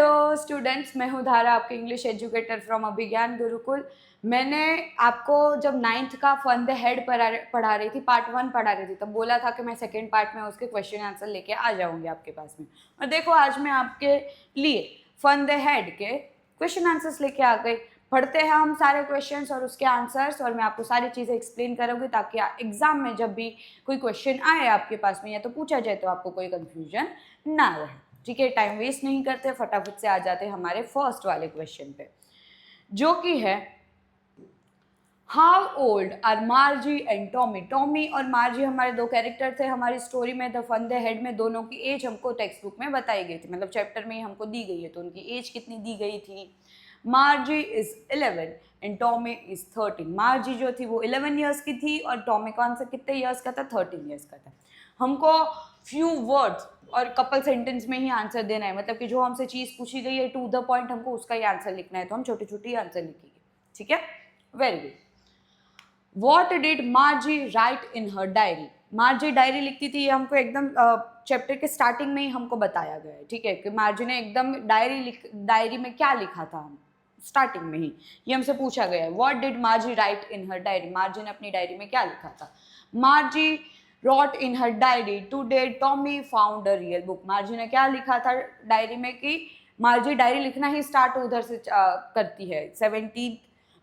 Hello students, मैं हूँ धारा, आपके इंग्लिश एजुकेटर फ्रॉम अभिज्ञान गुरुकुल। मैंने आपको जब 9th का फन द हेड पढ़ा रही थी, पार्ट 1 पढ़ा रही थी, तब बोला था कि मैं सेकेंड पार्ट में उसके क्वेश्चन आंसर लेके आ जाऊंगी आपके पास में। और देखो आज मैं आपके लिए फन द हेड के क्वेश्चन आंसर्स लेके आ गई। पढ़ते हैं हम सारे क्वेश्चंस और उसके आंसर्स, और मैं आपको सारी चीज़ें एक्सप्लेन करूँगी ताकि एग्जाम में जब भी कोई क्वेश्चन आए आपके पास में या तो पूछा जाए तो आपको कोई कंफ्यूजन ना रहे। ठीक है, टाइम वेस्ट नहीं करते, फटाफट से आ जाते हैं हमारे फर्स्ट वाले क्वेश्चन पे, जो कि है how old are Margie and Tommy. Tommy और मार्जी हमारे दो कैरेक्टर थे हमारी स्टोरी में द फन द हेड में। दोनों की एज हमको टेक्स्ट बुक में बताई गई थी, मतलब चैप्टर में ही हमको दी गई है। तो उनकी एज कितनी दी गई थी? मार्जी इज 11 एंड टॉमी इज 13। मार्जी जो थी वो 11 ईयर्स की थी और टॉमी कौन सा कितने ईयर्स का था? 13 ईयर्स का था। हमको फ्यू वर्ड्स और कपल सेंटेंस में ही आंसर देना है, मतलब कि जो हमसे चीज़ पूछी गई है टू द पॉइंट हमको उसका ही आंसर लिखना है। तो हम छोटी छोटी आंसर लिखेंगे, ठीक है? Very good. What did मार्जी right in her diary. मार्जी diary लिखती थी, ये हमको एकदम चैप्टर के स्टार्टिंग में ही हमको बताया गया है, ठीक है, कि मार्जी ने एकदम डायरी में क्या लिखा था, हम स्टार्टिंग में ही ये हमसे पूछा गया है। What did मार्जी right in her diary. मार्जी ने अपनी डायरी में क्या लिखा था? मार्जी wrote in her diary today Tommy found a real book। मार्जी ने क्या लिखा था डायरी में कि मार्जी डायरी लिखना ही स्टार्ट उधर से करती है। 17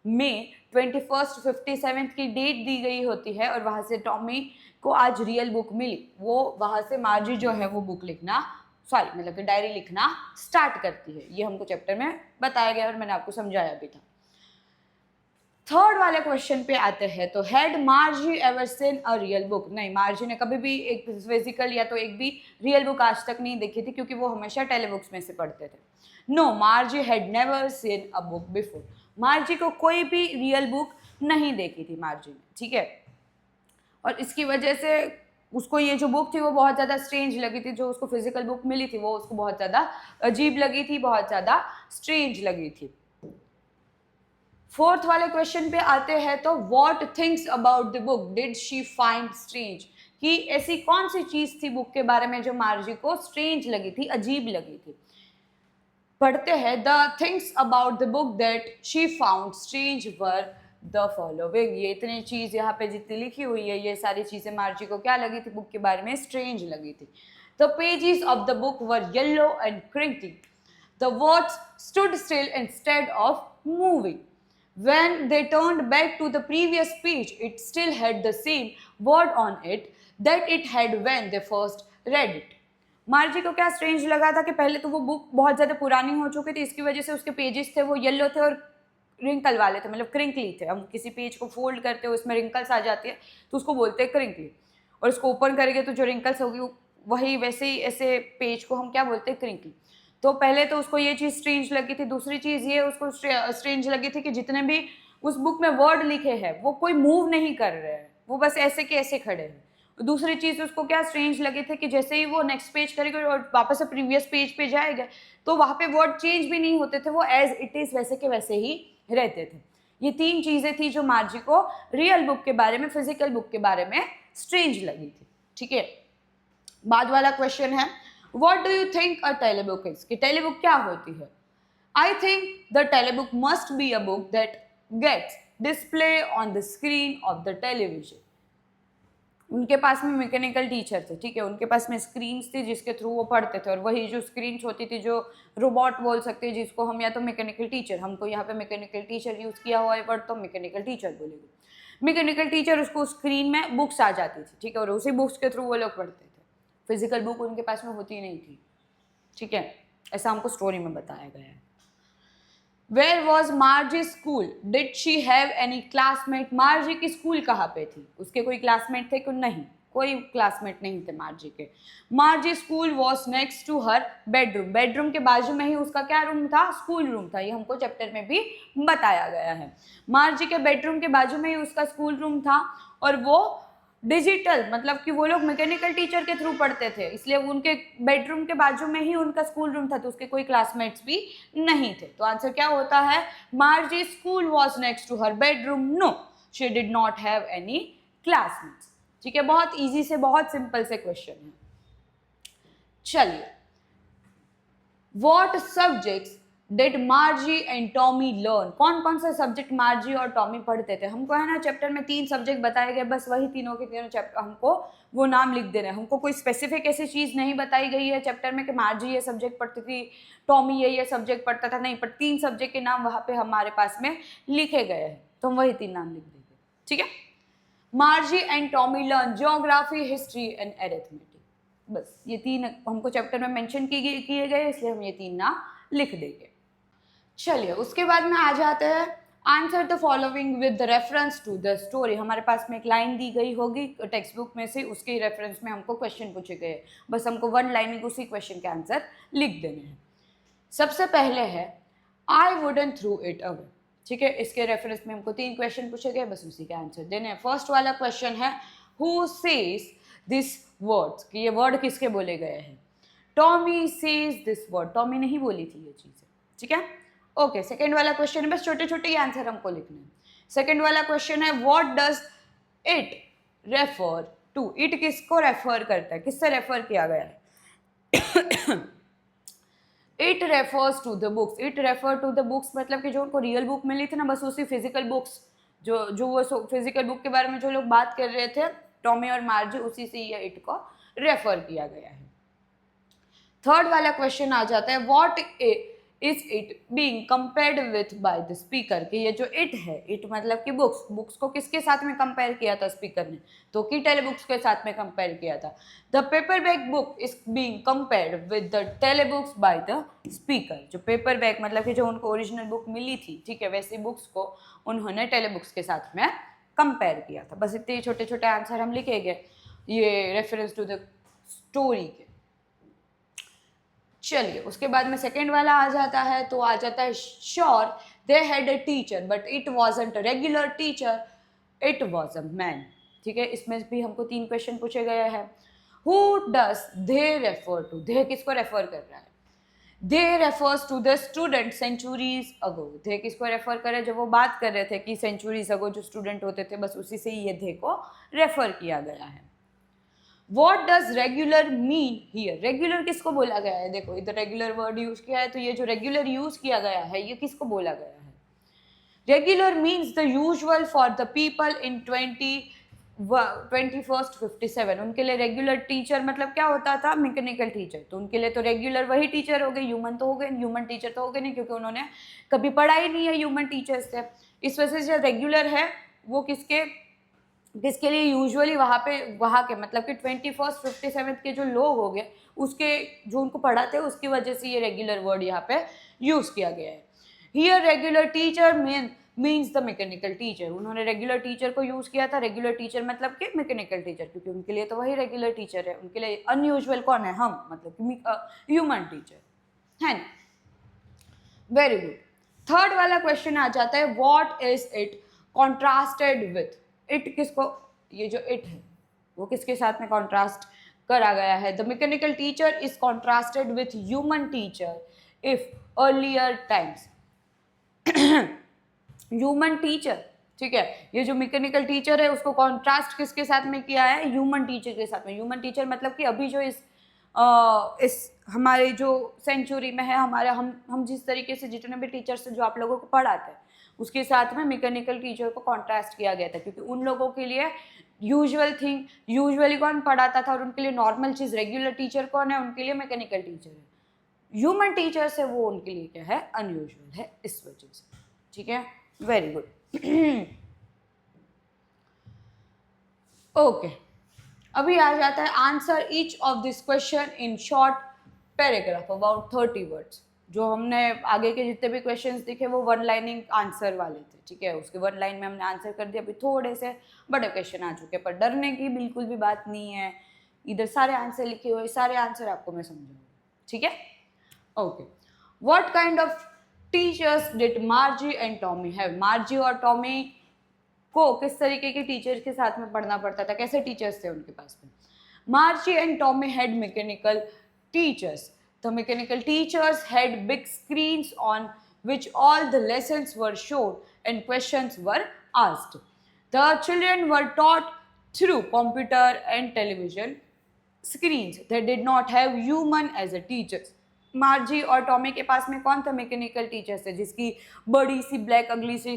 मई 21 57 की डेट दी गई होती है और वहाँ से टॉमी को आज रियल बुक मिली। वो वहाँ से मार्जी जो है वो बुक लिखना मतलब कि डायरी लिखना स्टार्ट करती है। ये हमको चैप्टर में बताया गया और मैंने आपको समझाया भी था। थर्ड वाले क्वेश्चन पे आते हैं, तो had मार्जी ever seen a real book. नहीं, मार्जी ने कभी भी एक फिजिकल या तो एक भी रियल बुक आज तक नहीं देखी थी, क्योंकि वो हमेशा टेलीबुक्स में से पढ़ते थे। No, Margie had never seen a book before. Margie को कोई भी रियल बुक नहीं देखी थी मार्जी ने, ठीक है। और इसकी वजह से उसको ये जो बुक थी वो बहुत ज़्यादा स्ट्रेंज लगी थी। जो उसको फिजिकल बुक मिली थी वो उसको बहुत ज़्यादा अजीब लगी थी, बहुत ज़्यादा स्ट्रेंज लगी थी। फोर्थ वाले क्वेश्चन पे आते हैं, तो what things about the book did she find strange. कि ऐसी कौन सी चीज थी बुक के बारे में जो मार्जी को स्ट्रेंज लगी थी, अजीब लगी थी। पढ़ते हैं, the things about the book that she found strange were the following. ये इतनी चीज यहाँ पे जितनी लिखी हुई है, ये सारी चीजें मार्जी को क्या लगी थी बुक के बारे में? स्ट्रेंज लगी थी। The pages of the book were yellow and crinkly. The words stood still instead of moving. When they turned back to the previous page, it still had the same word on it that it had when they first read it. मार्जी को क्या strange लगा था कि पहले तो वो book बहुत ज़्यादा पुरानी हो चुकी थी, इसकी वजह से उसके पेजेस थे वो येलो थे और रिंकल वाले थे, मतलब क्रिंकली थे। हम किसी पेज को फोल्ड करते हो उसमें रिंकल्स आ जाती है तो उसको बोलते हैं क्रिंकली, और इसको ओपन करेंगे तो जो रिंकल्स होगी वही वैसे ही ऐसे पेज को हम क्या बोलते हैं? क्रिंकली। तो पहले तो उसको ये चीज़ स्ट्रेंज लगी थी। दूसरी चीज़ ये उसको स्ट्रेंज लगी थी कि जितने भी उस बुक में वर्ड लिखे हैं वो कोई मूव नहीं कर रहे हैं, वो बस ऐसे के ऐसे खड़े हैं। दूसरी चीज़ उसको क्या स्ट्रेंज लगी थी कि जैसे ही वो नेक्स्ट पेज करेगा और वापस से प्रीवियस पेज पे जाएगा तो वहाँ पे वर्ड चेंज भी नहीं होते थे, वो एज इट इज़ वैसे के वैसे ही रहते थे। ये तीन चीज़ें थी जो मार्जी को रियल बुक के बारे में, फिजिकल बुक के बारे में स्ट्रेंज लगी थी, ठीक है। बाद वाला क्वेश्चन है, What do you think a telebook is? कि टेलीबुक क्या होती है? I think the telebook must be a book that gets display on the screen of the television. उनके पास में मैकेनिकल टीचर थे, ठीक है, उनके पास में स्क्रीन्स थी जिसके थ्रू वो पढ़ते थे, और वही जो स्क्रीन्स होती थी जो रोबोट बोल सकते हैं, जिसको हम या तो मैकेनिकल टीचर, हमको यहाँ पे मैकेनिकल टीचर यूज़ किया हुआ है वर्ड, तो मैकेनिकल टीचर बोलेंगे। मैकेनिकल टीचर उसको स्क्रीन में बुक्स आ जाती थी, ठीक है, और उसी बुक्स के थ्रू वो लोग पढ़ते थे। फिजिकल बुक उनके पास में होती नहीं थी, ठीक है, ऐसा हमको स्टोरी में बताया गया है। Where was Margie school did she have any classmate. Margie की स्कूल कहाँ पे थी? उसके कोई क्लासमेट थे कि नहीं? कोई क्लासमेट नहीं थे मार्जी के। Margie school was next to her bedroom. Bedroom के बाजू में ही उसका क्या रूम था? स्कूल रूम था। ये हमको चैप्टर में भी बताया गया है। मार्जी के बेडरूम के बाजू में ही उसका स्कूल रूम था, और वो डिजिटल, मतलब कि वो लोग मैकेनिकल टीचर के थ्रू पढ़ते थे, इसलिए उनके बेडरूम के बाजू में ही उनका स्कूल रूम था, तो उसके कोई क्लासमेट्स भी नहीं थे। तो आंसर क्या होता है? Margie school was next to her bedroom. No, she did not have any classmates. ठीक है, बहुत इजी से, बहुत सिंपल से क्वेश्चन है। चलिए What subjects did मार्जी and Tommy learn? कौन कौन से सब्जेक्ट मार्जी और टॉमी पढ़ते थे? हमको है ना चैप्टर में 3 सब्जेक्ट बताए गए, बस वही तीनों के तीनों चैप्टर हमको वो नाम लिख देना है। हमको कोई स्पेसिफिक ऐसी चीज़ नहीं बताई गई है चैप्टर में कि मार्जी ये सब्जेक्ट पढ़ती थी, टॉमी ये सब्जेक्ट पढ़ता था, नहीं, पर 3 सब्जेक्ट के नाम वहाँ पे हमारे पास में लिखे गए हैं, तो हम वही 3 नाम लिख देंगे, ठीक है। मार्जी and Tommy learn geography, history and arithmetic. बस ये 3 हमको चैप्टर में मेंशन किए गए, इसलिए हम ये 3 नाम लिख देंगे। चलिए उसके बाद में आ जाते हैं answer the following with reference to the story. हमारे पास में एक लाइन दी गई होगी टेक्स्ट बुक में से, उसके रेफरेंस में हमको क्वेश्चन पूछे गए, बस हमको 1 लाइन में उसी क्वेश्चन के आंसर लिख देने हैं। सबसे पहले है I wouldn't through it away, ठीक है। इसके रेफरेंस में हमको 3 क्वेश्चन पूछे गए, बस उसी के आंसर देने हैं। फर्स्ट वाला क्वेश्चन है हु सेज दिस वर्ड्स, कि ये वर्ड किसके बोले गए हैं? Tommy says this word, Tommy नहीं बोली थी ये चीज़ें, ठीक है। ओके, सेकेंड वाला क्वेश्चन है, बस छोटे छोटे ही आंसर हमको लिखने हैं। सेकेंड वाला क्वेश्चन है what does it refer to, it किसको रेफर करता है, किससे रेफर किया गया है? It refers to the books, it refer to the books मतलब कि जो उनको रियल बुक मिली थी ना, बस उसी फिजिकल बुक्स, जो वो फिजिकल बुक के बारे में जो लोग बात कर रहे थे टॉमी और मार्जी, उसी से ये इट को रेफर किया गया है। थर्ड वाला क्वेश्चन आ जाता है what is it being compared with bye the speaker, कि ये जो इट है, इट मतलब कि बुक्स को किसके साथ में कंपेयर किया था स्पीकर ने? तो की टेलीबुक्स के साथ में कंपेयर किया था। The paper bag book is being compared with the telebooks by the speaker, जो पेपर बैग मतलब कि जो उनको ओरिजिनल बुक मिली थी, ठीक है, वैसी बुक्स को उन्होंने टेलीबुक्स के साथ में कंपेयर किया था। बस इतने छोटे छोटे आंसर हम लिखेंगे ये रेफरेंस टू द स्टोरी के। चलिए उसके बाद में सेकेंड वाला आ जाता है, तो आ जाता है sure they had a teacher but it wasn't a regular teacher, it was a man, ठीक है। इसमें भी हमको 3 क्वेश्चन पूछे गए हैं। Who does they refer to, they किसको रेफर कर रहा है? They refers to the student centuries ago, they किसको रेफर करे? जब वो बात कर रहे थे कि सेंचुरीज अगो जो स्टूडेंट होते थे, बस उसी से ही ये दे को रेफर किया गया है। What does regular mean here? Regular किसको बोला गया है? देखो इधर रेगुलर वर्ड यूज किया है, तो ये जो रेगुलर यूज किया गया है ये किसको बोला गया है? Regular means the usual for the people in 21st 57। उनके लिए रेगुलर टीचर मतलब क्या होता था? Mechanical teacher. तो उनके लिए तो रेगुलर वही टीचर हो गए, ह्यूमन तो हो गए, ह्यूमन टीचर तो हो गए नहीं, क्योंकि उन्होंने कभी पढ़ा ही नहीं है ह्यूमन टीचर से। इस वजह से जो रेगुलर है वो किसके लिए यूजुअली वहाँ के मतलब कि 21st 57 के जो लोग हो गए, उसके जो उनको पढ़ाते हैं उसकी वजह से ये रेगुलर वर्ड यहाँ पे यूज किया गया है। Here regular teacher means the mechanical teacher, उन्होंने रेगुलर टीचर को यूज किया था। रेगुलर टीचर मतलब कि मैकेनिकल टीचर, क्योंकि उनके लिए तो वही रेगुलर टीचर है। उनके लिए अनयूजुअल कौन है? हम, मतलब कि ह्यूमन टीचर है ना। Very good. थर्ड वाला क्वेश्चन आ जाता है what is it contrasted with, it किसको, ये जो इट है वो किसके साथ में कॉन्ट्रास्ट करा गया है? The mechanical teacher is contrasted with human teacher if earlier times. Human teacher, ठीक है, ये जो मैकेनिकल टीचर है उसको कॉन्ट्रास्ट किसके साथ में किया है? ह्यूमन टीचर के साथ में। ह्यूमन टीचर मतलब कि अभी जो इस हमारे जो सेंचुरी में है, हमारे हम जिस तरीके से जितने भी टीचर्स जो आप लोगों को पढ़ाते हैं उसके साथ में मैकेनिकल टीचर को कॉन्ट्रास्ट किया गया था, क्योंकि उन लोगों के लिए यूजुअली कौन पढ़ाता था और उनके लिए नॉर्मल चीज़ रेगुलर टीचर कौन है? उनके लिए मैकेनिकल टीचर है। ह्यूमन टीचर से वो उनके लिए क्या है? अनयूजुअल है, इस वजह से, ठीक है। Very good. ओके, अभी आ जाता है answer each of this question in short paragraph about 30 words. जो हमने आगे के जितने भी क्वेश्चंस दिखे वो 1 लाइनिंग आंसर वाले थे, ठीक है। उसके 1 लाइन में हमने आंसर कर दिया। अभी थोड़े से बड़े क्वेश्चन आ चुके हैं, पर डरने की बिल्कुल भी बात नहीं है। इधर सारे आंसर लिखे हुए, सारे आंसर आपको मैं समझाऊंगी, ठीक है। Okay, what kind of teachers did मार्जी and Tommy have? मार्जी और टॉमी को किस तरीके के टीचर्स के साथ में पढ़ना पड़ता था? कैसे टीचर्स थे उनके पास में? मार्जी and Tommy had mechanical teachers. The mechanical teachers had big screens on which all the lessons were shown and questions were asked. The children were taught through computer and television screens. They did not have human as a teachers. मार्जी और Tommy के पास में कौन था mechanical teacher से, जिसकी बड़ी सी black अगली सी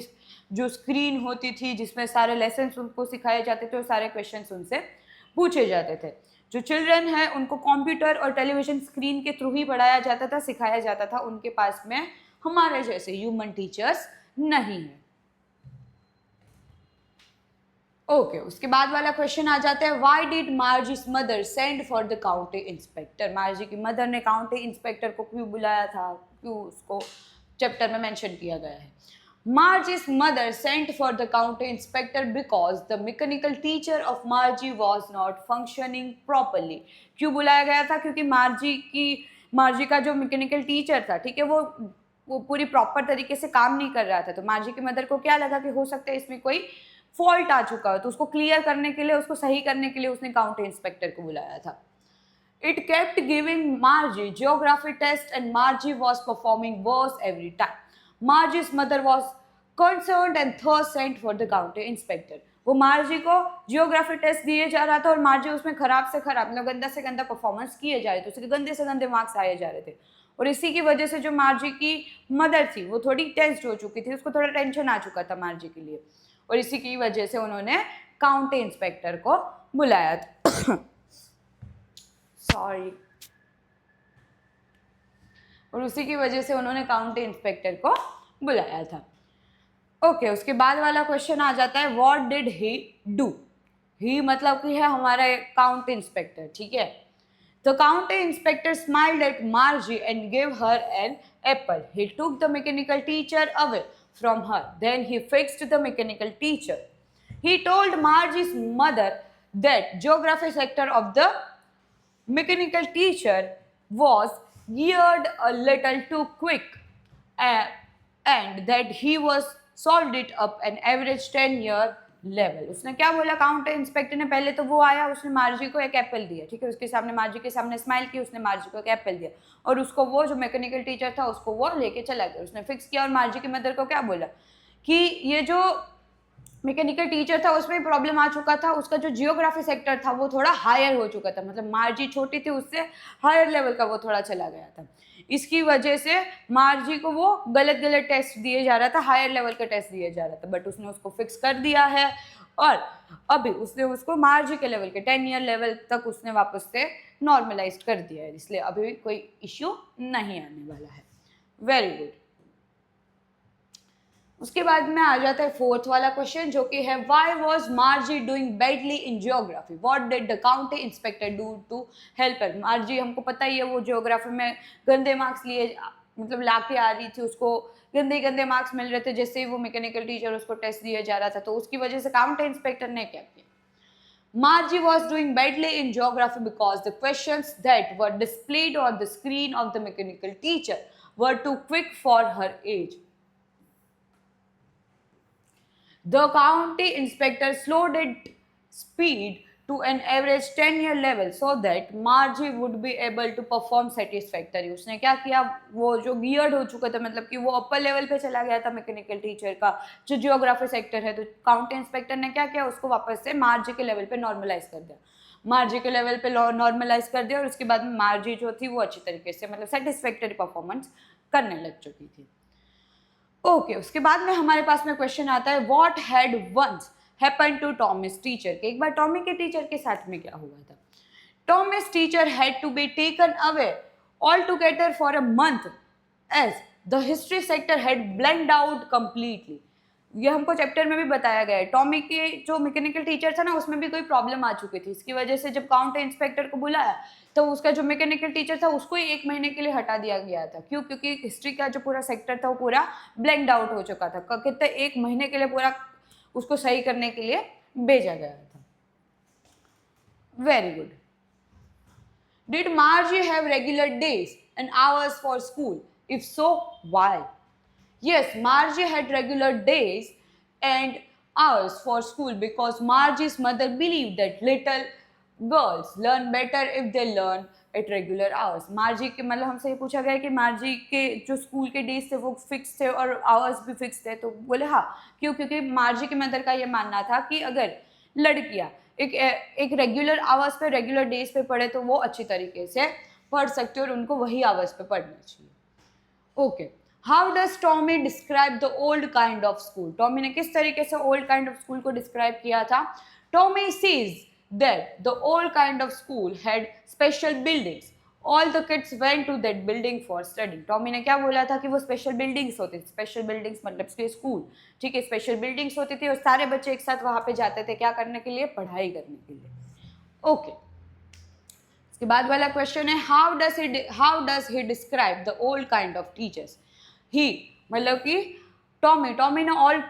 जो स्क्रीन होती थी जिसमें सारे लेसन उनको सिखाए जाते थे और सारे क्वेश्चंस उनसे पूछे जाते थे। जो चिल्ड्रन है उनको कंप्यूटर और टेलीविजन स्क्रीन के थ्रू ही पढ़ाया जाता था, सिखाया जाता था, उनके पास में हमारे जैसे ह्यूमन टीचर्स नहीं है। ओके उसके बाद वाला क्वेश्चन आ जाता है, why did Margie's mother send for the county inspector. Margie की मदर ने काउंटी इंस्पेक्टर को क्यों बुलाया था, क्यों उसको चैप्टर में मेंशन किया गया है। Margie's mother sent for the county inspector because the mechanical teacher of Margie was not functioning properly. क्यों बुलाया गया था, क्योंकि मार्जी का जो मैकेनिकल टीचर था, ठीक है, वो पूरी प्रॉपर तरीके से काम नहीं कर रहा था। तो मार्जी की मदर को क्या लगा कि हो सकता है इसमें कोई फॉल्ट आ चुका हो, तो उसको क्लियर करने के लिए, उसको सही करने के लिए उसने काउंटी इंस्पेक्टर को बुलाया था। It kept giving Margie geography test and Margie was performing worse every time. Margie's mother was concerned and thus sent for the county inspector. वो मार्जी को जियोग्राफी टेस्ट दिए जा रहा था और मार्जी उसमें खराब से खराब, मतलब गंदा से गंदा परफॉर्मेंस किए जा रहे थे, उसके गंदे से गंदे मार्क्स आए जा रहे थे। और इसी की वजह से जो मार्जी की मदर थी वो थोड़ी टेंस्ड हो चुकी थी, उसको थोड़ा टेंशन आ चुका था मार्जी के लिए, और इसी की वजह से उन्होंने काउंटी इंस्पेक्टर को बुलाया था। सॉरी। और उसी की वजह से उन्होंने काउंटी इंस्पेक्टर को बुलाया था। ओके उसके बाद वाला क्वेश्चन आ जाता है, what did he do. He मतलब कि है हमारा काउंटी इंस्पेक्टर, ठीक है। The county inspector smiled at Margie and give her an apple. He took the mechanical teacher away from her, then he fixed the mechanical teacher. He told Margie's mother that geography sector of the mechanical teacher was geared a little too quick and that he was solved it up an average 10-year level. उसने क्या बोला, counter inspector ने पहले तो वो आया, उसने मार्जी को एक एप्पल दिया, ठीक है, उसके सामने मार्जी के सामने स्माइल की, उसने मार्जी को एक एप्पल दिया और उसको वो जो मैकेनिकल टीचर था उसको वो लेके चला गया, उसने फिक्स किया। और मार्जी की मदर को क्या बोला कि ये जो मैकेनिकल टीचर था उसमें प्रॉब्लम आ चुका था, उसका जो जियोग्राफी सेक्टर था वो थोड़ा हायर हो चुका था, मतलब मार्जी छोटी थी उससे हायर लेवल का वो थोड़ा चला गया था। इसकी वजह से मार्जी को वो गलत गलत टेस्ट दिए जा रहा था, हायर लेवल का टेस्ट दिया जा रहा था, बट उसने उसको फिक्स कर दिया है और अभी उसने उसको मार्जी के लेवल के 10-year लेवल तक उसने वापस से नॉर्मलाइज कर दिया है, इसलिए अभी कोई इश्यू नहीं आने वाला है। Very good. उसके बाद में आ जाता है फोर्थ वाला क्वेश्चन जो कि है, why was Margie doing badly in geography, what did the county inspector do to help her. Margie हमको पता ही है वो जियोग्राफी में गंदे मार्क्स लिए, मतलब ला के आ रही थी, उसको गंदे गंदे मार्क्स मिल रहे थे जैसे ही वो मैकेनिकल टीचर उसको टेस्ट दिया जा रहा था, तो उसकी वजह से काउंटी इंस्पेक्टर ने क्या किया। Margie was doing badly in geography because the questions that were displayed on the screen of the mechanical teacher were too quick for her age. The county inspector slowed its speed to an average 10-year level so that Margie would be able to perform satisfactorily. उसने क्या किया, वो जो geared हो चुका था, मतलब कि वो अपर लेवल पे चला गया था मैकेनिकल टीचर का जो जियोग्राफी सेक्टर है, तो काउंटी इंस्पेक्टर ने क्या किया, उसको वापस से मार्जी के लेवल पे नॉर्मलाइज कर दिया, मार्जी के लेवल पे नॉर्मलाइज कर दिया और उसके बाद में मार्जी जो थी वो अच्छी तरीके से, मतलब सेटिस्फैक्टरी परफॉर्मेंस करने लग चुकी थी। ओके उसके बाद में हमारे पास में क्वेश्चन आता है, what had once happened to Tommy's teacher. के एक बार टॉमी के टीचर के साथ में क्या हुआ था। Tommy's teacher had to be taken away all together for a month as the history sector had blend out completely. ये हमको चैप्टर में भी बताया गया है, टॉमी के जो मैकेनिकल टीचर था ना उसमें भी कोई प्रॉब्लम आ चुकी थी, इसकी वजह से जब काउंटी इंस्पेक्टर को बुलाया तो उसका जो मैकेनिकल टीचर था उसको ही 1 महीने के लिए हटा दिया गया था। क्यों, क्योंकि हिस्ट्री का जो पूरा सेक्टर था वो पूरा ब्लैंक्ड आउट हो चुका था, कितने 1 महीने के लिए पूरा उसको सही करने के लिए भेजा गया था। Very good. Did मार्जी have regular days and hours for school, if so why. Yes, Margie had regular days and hours for school because Margie's mother believed that little girls learn better if they learn at regular hours. Margie के मतलब हमसे ये पूछा गया कि मार्जी के जो school के डेज थे वो फिक्स थे और आवर्स भी फिक्स थे, तो बोले हाँ, क्यों, क्योंकि मार्जी की मदर का ये मानना था कि अगर लड़कियाँ एक रेगुलर आवर्स पे रेगुलर डेज पे पढ़े तो वो अच्छी तरीके से पढ़ सकते हो और उनको वही आवर्स पे पढ़ना चाहिए। Okay, how does Tommy describe the old kind of school? Tommy ने किस तरीके से ओल्ड काइंड ऑफ स्कूल को डिस्क्राइब किया था? Tommy sees that the old kind of school had special buildings. All the kids went to that building for studying. Tommy ने क्या बोला था कि वो स्पेशल बिल्डिंग्स होती थी। स्पेशल बिल्डिंग्स मतलब के स्कूल, ठीक है, स्पेशल बिल्डिंग्स होती थी और सारे बच्चे एक साथ वहां पे जाते थे, क्या करने के लिए? पढ़ाई करने के लिए। ओके, इसके बाद वाला क्वेश्चन है how does he describe the old kind of teachers? He मतलब कि टॉमी ने ऑल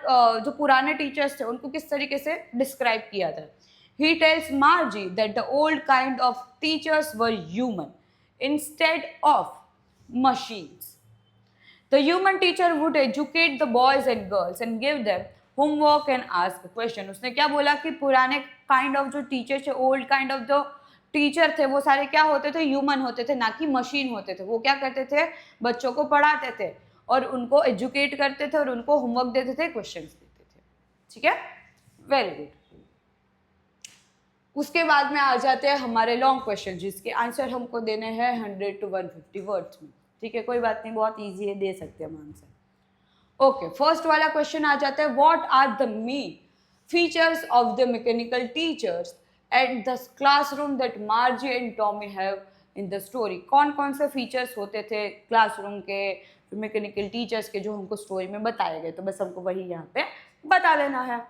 जो पुराने टीचर्स थे उनको किस तरीके से डिस्क्राइब किया था? He tells मार्जी that the old kind of teachers were human instead of machines. The human teacher would educate the boys and girls and give them homework and ask question. उसने क्या बोला कि पुराने काइंड ऑफ जो teacher थे, old kind of जो teacher थे, वो सारे क्या होते थे? ह्यूमन होते थे, ना कि मशीन होते थे। वो क्या करते थे? बच्चों को पढ़ाते थे और उनको एजुकेट करते थे और उनको होमवर्क देते थे, क्वेश्चंस देते थे। ठीक है, वेरी गुड। उसके बाद में आ जाते हैं हमारे लॉन्ग क्वेश्चन, जिसके आंसर हमको देने हैं 100 to 150 वर्ड्स में। ठीक है, कोई बात नहीं, बहुत इजी है, दे सकते हैं हम आंसर। ओके, फर्स्ट वाला क्वेश्चन आ जाता है, what are the main features of the mechanical teachers at the classroom that Margie and Tommy have in the story? कौन कौन से फीचर्स होते थे क्लासरूम के मैकेनिकल टीचर्स के जो हमको स्टोरी में बताए गए? तो बस हमको वही यहाँ पे बता देना है।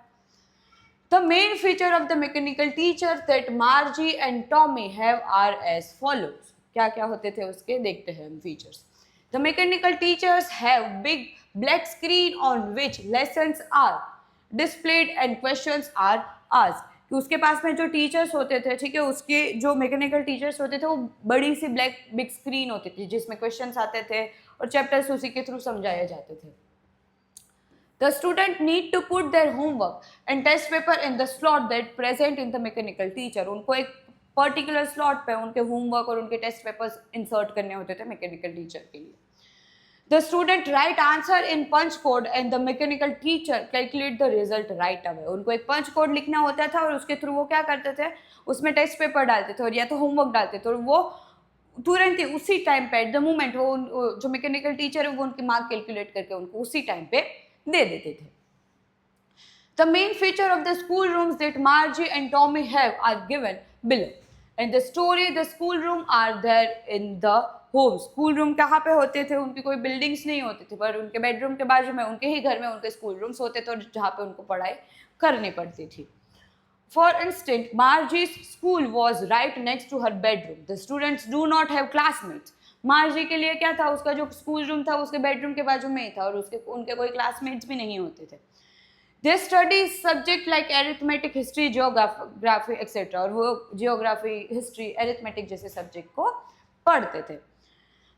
The main feature of the mechanical teachers that Margie and Tommy have are as follows. क्या क्या होते थे उसके, देखते हैं हम features. The mechanical teachers have big black screen on which lessons are displayed and questions are asked. कि उसके पास में जो टीचर्स होते थे, ठीक है, उसके जो मैकेनिकल टीचर्स होते थे वो बड़ी सी बिग स्क्रीन होती थी जिसमें क्वेश्चंस आते थे और चैप्टर्स उसी के थ्रू समझाए जाते थे। The student need to put their homework and test paper in the slot that present in the mechanical teacher. उनको एक पर्टिकुलर स्लॉट पे उनके होमवर्क और उनके टेस्ट पेपर्स इंसर्ट करने होते थे मैकेनिकल टीचर के लिए। The student write answer in punch code and the mechanical teacher calculate the result right away. उनको एक पंच कोड लिखना होता था और उसके थ्रू वो क्या करते थे? उसमें टेस्ट पेपर डालते थे और या तो होमवर्क डालते थे और वो तुरंत ही उसी टाइम पे एट द मोमेंट वो जो मैकेनिकल टीचर है वो उनके मार्क कैलकुलेट करके उनको उसी टाइम पे दे देते थे। The main feature of the school rooms that Margie and Tommy have are given below. In the story, the school room are there in the home. School room कहाँ पे होते थे? उनकी कोई बिल्डिंग्स नहीं होती थी, पर उनके बेडरूम के बाजू में उनके ही घर में उनके स्कूल रूम्स होते थे और जहाँ पे उनको पढ़ाई करनी पड़ती थी। For instance, Margie's school was right next to her bedroom. The students do not have classmates. मार्जी के लिए क्या था? उसका जो स्कूल रूम था उसके बेडरूम के बाजू में ही था और उनके कोई क्लासमेट्स भी नहीं होते थे। They study subject like arithmetic, history, geography, etc. और वो जियोग्राफी, हिस्ट्री, अरिथमेटिक जैसे सब्जेक्ट को पढ़ते थे।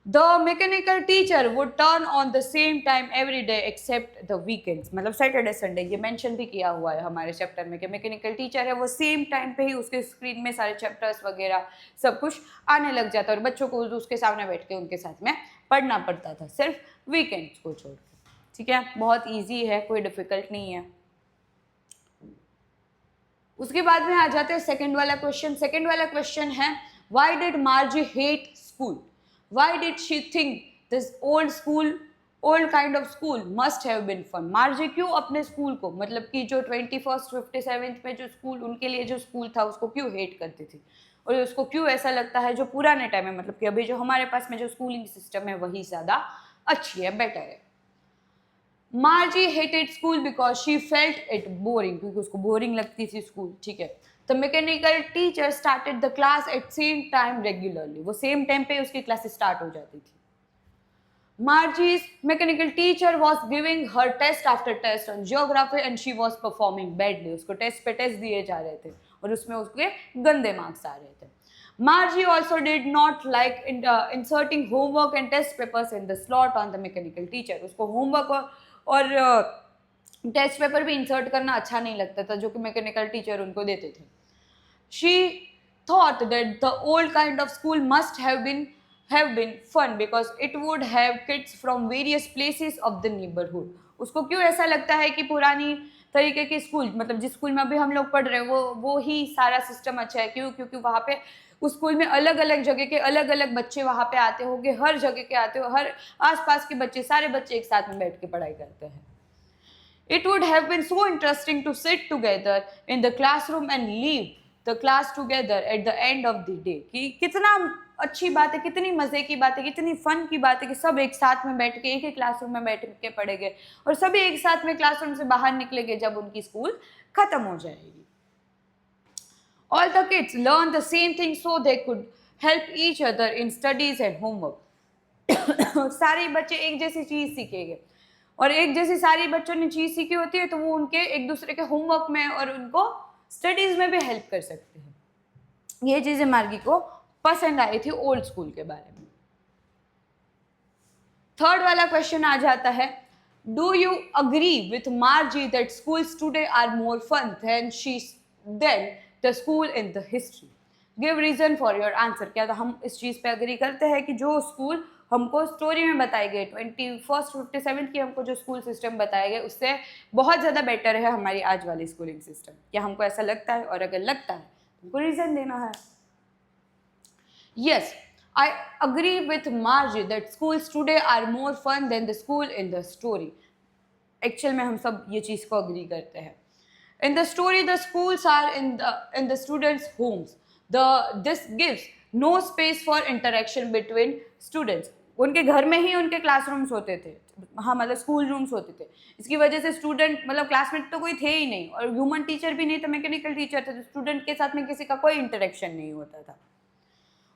The mechanical teacher would turn on the same time every day except the weekends. मतलब सैटरडे संडे, ये मेंशन भी किया हुआ है हमारे चैप्टर में कि मैकेनिकल टीचर है वो सेम टाइम पे ही उसके स्क्रीन में सारे चैप्टर्स वगैरह सब कुछ आने लग जाता और बच्चों को उसके सामने बैठ के उनके साथ में पढ़ना पड़ता था, सिर्फ वीकेंड्स को छोड़ के। ठीक है, बहुत ईजी है, कोई डिफिकल्ट नहीं है। उसके बाद में आ जाते हैं सेकंड वाला क्वेश्चन। सेकंड वाला क्वेश्चन है, why did मार्जी hate school? Why did she think this old kind of school must have been fun? मार्जी क्यों अपने स्कूल को, मतलब कि जो 21st 57th में जो स्कूल उनके लिए जो स्कूल था उसको क्यों हेट करती थी और उसको क्यों ऐसा लगता है जो पुराने टाइम में, मतलब कि अभी जो हमारे पास में जो स्कूलिंग सिस्टम है वही ज़्यादा अच्छी है, बेटर है। मार्जी hated school because she felt it boring, क्योंकि उसको बोरिंग लगती थी स्कूल। ठीक है, The mechanical teacher started the class at same time regularly. वो सेम टाइम पे उसकी क्लासेस स्टार्ट हो जाती थी। Margie's mechanical teacher was giving her test after test on geography and she was performing badly. उसको test पे test दिए जा रहे थे और उसमें उसके गंदे मार्क्स आ रहे थे। Margie also did not like inserting homework and test papers in the slot on the mechanical teacher. उसको होमवर्क और टेस्ट पेपर भी इंसर्ट करना अच्छा नहीं लगता था जो कि मैकेनिकल टीचर उनको देते थे। She thought that the old kind of school must have been fun because it would have kids from various places of the neighborhood. उसको क्यों ऐसा लगता है कि पुरानी तरीके की स्कूल, मतलब जिस स्कूल में अभी हम लोग पढ़ रहे हैं वो ही सारा सिस्टम अच्छा है। क्यों? क्योंकि वहाँ पे उस स्कूल में अलग अलग जगह के अलग अलग बच्चे वहाँ पे आते होंगे, हर जगह के आते हो, हर आसपास के बच्चे, सारे बच्चे एक साथ में बैठ के पढ़ाई करते हैं। It would have been so interesting to sit together in the classroom and leave the class together at the end of the day। कि कितना अच्छी बात है, कितनी मजे की बात है, कितनी फन की बात है कि सब एक साथ में बैठ के एक ही क्लासरूम में बैठ के पढ़ेंगे और सभी एक साथ में क्लासरूम से बाहर निकलेंगे जब उनकी स्कूल खत्म हो जाएगी। All the kids learn the same thing so they could help each other in studies and homework। सारे बच्चे एक जैसी चीज सीखेंगे और एक जैसी सारी बच्चों ने चीज सीखी होती है तो वो उनके एक दूसरे के होमवर्क में और उनको स्टडीज में भी हेल्प कर सकते हैं। ये चीजें मार्गी को पसंद आई थी ओल्ड स्कूल के बारे में। थर्ड वाला क्वेश्चन आ जाता है, do you agree with Margie that schools today are more fun than the school in the history. Give reason for your answer. क्या तो हम इस चीज पे अग्री करते हैं कि जो स्कूल हमको स्टोरी में बताए गए 21st 57 की हमको जो स्कूल सिस्टम बताए गए उससे बहुत ज़्यादा बेटर है हमारी आज वाली स्कूलिंग सिस्टम। क्या हमको ऐसा लगता है? और अगर लगता है हमको रीज़न देना है। Yes, I agree with Margie that schools today are more fun than the school in the story. Actual में हम सब ये चीज़ को अग्री करते हैं। In the story the schools are in the students homes. This gives no space for interaction between students. उनके घर में ही उनके क्लासरूम्स होते थे, हाँ मतलब स्कूल रूम्स होते थे। इसकी वजह से स्टूडेंट मतलब क्लासमेट तो कोई थे ही नहीं और ह्यूमन टीचर भी नहीं, तो मैकेनिकल टीचर थे, तो स्टूडेंट के साथ में किसी का कोई इंटरेक्शन नहीं होता था।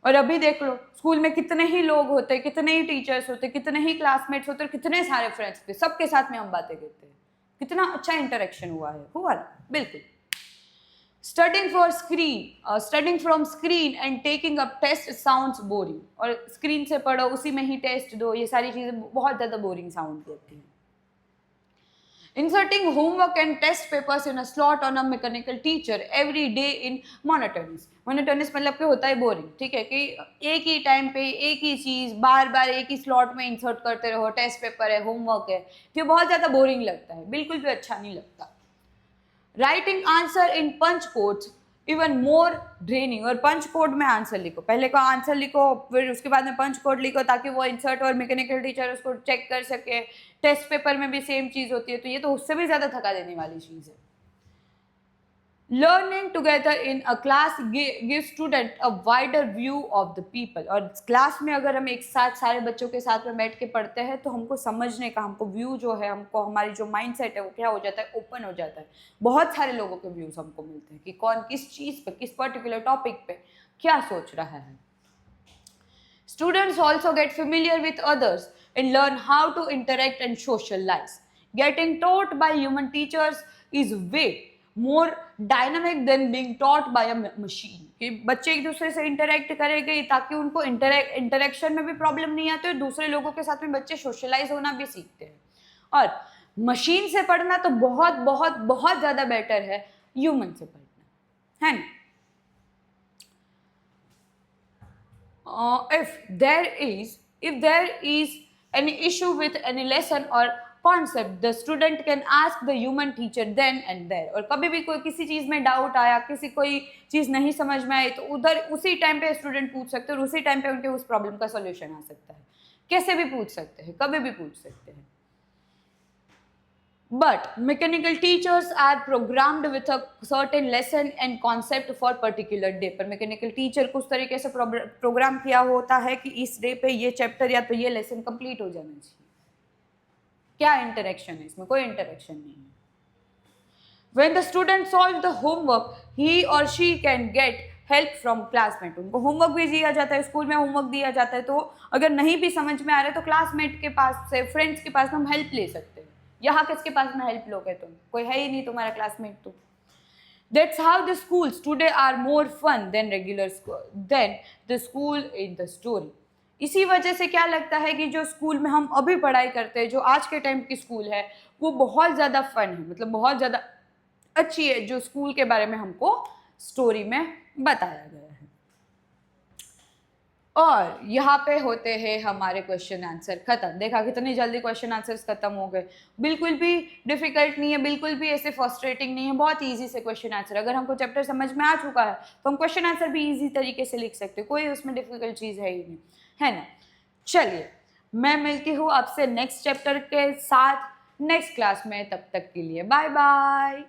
और अभी देख लो स्कूल में कितने ही लोग होते, कितने ही टीचर्स होते, कितने ही क्लासमेट्स होते, कितने सारे फ्रेंड्स थे, सबके साथ में हम बातें करते हैं। कितना अच्छा इंटरेक्शन हुआ ना? बिल्कुल। Studying from screen and taking up test sounds boring। और स्क्रीन से पढ़ो, उसी में ही टेस्ट दो, ये सारी चीजें बहुत ज्यादा बोरिंग साउंड करती हैं। Inserting homework and test papers in a slot on a mechanical teacher every day in monotonous। monotonous मतलब कि होता है बोरिंग, ठीक है, कि एक ही टाइम पे एक ही चीज बार बार एक ही स्लॉट में इंसर्ट करते रहो, टेस्ट पेपर है, होमवर्क है, तो बहुत ज्यादा बोरिंग लगता है, बिल्कुल भी अच्छा नहीं लगता। Writing answer in punch codes even more draining. और पंच कोड में आंसर लिखो, पहले का आंसर लिखो फिर उसके बाद में पंच कोड लिखो ताकि वो इंसर्ट और मैकेनिकल टीचर उसको चेक कर सके। टेस्ट पेपर में भी सेम चीज होती है, तो ये तो उससे भी ज्यादा थका देने वाली चीज है। Learning together in a class give student a wider view of the people. और क्लास में अगर हम एक साथ सारे बच्चों के साथ में बैठ के पढ़ते हैं तो हमको समझने का, हमको व्यू जो है, हमको हमारी जो माइंड सेट है वो क्या हो जाता है, ओपन हो जाता है। बहुत सारे लोगों के व्यूज हमको मिलते हैं कि कौन किस चीज पे, किस पर्टिकुलर टॉपिक पे क्या सोच रहा है। Students also get familiar with others and learn how to interact and socialize। Getting taught by human teachers is way more dynamic than being taught by a machine। कि बच्चे एक दूसरे से इंटरेक्ट करेंगे ताकि उनको इंटरेक्शन में भी प्रॉब्लम नहीं आती और दूसरे लोगों के साथ में बच्चे सोशलाइज होना भी सीखते हैं। और मशीन से पढ़ना तो बहुत बहुत बहुत ज्यादा बेटर है ह्यूमन से पढ़ना, है ना? If there is any issue with any lesson or concept, the student can ask the human teacher then and there। और कभी भी कोई किसी चीज में डाउट आया, किसी कोई चीज नहीं समझ में आई, तो उधर उसी टाइम पे स्टूडेंट पूछ सकते हैं और उसी टाइम पे उनके उस प्रॉब्लम का सोल्यूशन आ सकता है। कैसे भी पूछ सकते हैं, कभी भी पूछ सकते हैं। But mechanical teachers are programmed with a certain lesson and concept for particular day। पर मैकेनिकल टीचर को उस तरीके से प्रोग्राम किया होता है कि इस डे पे ये चैप्टर या तो ये लेसन कंप्लीट हो जाना चाहिए। क्या इंटरेक्शन है इसमें? कोई इंटरेक्शन नहीं है। When the student solves the homework, he or she can get help from classmate. उनको होमवर्क भी दिया जाता है, स्कूल में होमवर्क दिया जाता है, तो अगर नहीं भी समझ में आ रहा है तो क्लासमेट के पास से, फ्रेंड्स के पास हम हेल्प ले सकते हैं। यहाँ किसके पास में हेल्प लोगे? तुम, कोई है ही नहीं तुम्हारा क्लासमेट। तो that's how the schools today are more fun than the school in the story. इसी वजह से क्या लगता है कि जो स्कूल में हम अभी पढ़ाई करते हैं, जो आज के टाइम की स्कूल है, वो बहुत ज़्यादा फन है, मतलब बहुत ज़्यादा अच्छी है, जो स्कूल के बारे में हमको स्टोरी में बताया गया है। और यहाँ पे होते हैं हमारे क्वेश्चन आंसर खत्म। देखा कितनी जल्दी क्वेश्चन आंसर्स खत्म हो गए, बिल्कुल भी डिफिकल्ट नहीं है, बिल्कुल भी ऐसे फ्रस्ट्रेटिंग नहीं है, बहुत इजी से क्वेश्चन आंसर। अगर हमको चैप्टर समझ में आ चुका है तो हम क्वेश्चन आंसर भी इजी तरीके से लिख सकते हैं, कोई उसमें डिफिकल्ट चीज़ है ही नहीं, है ना। चलिए, मैं मिलती हूँ आपसे नेक्स्ट चैप्टर के साथ नेक्स्ट क्लास में, तब तक के लिए बाय बाय।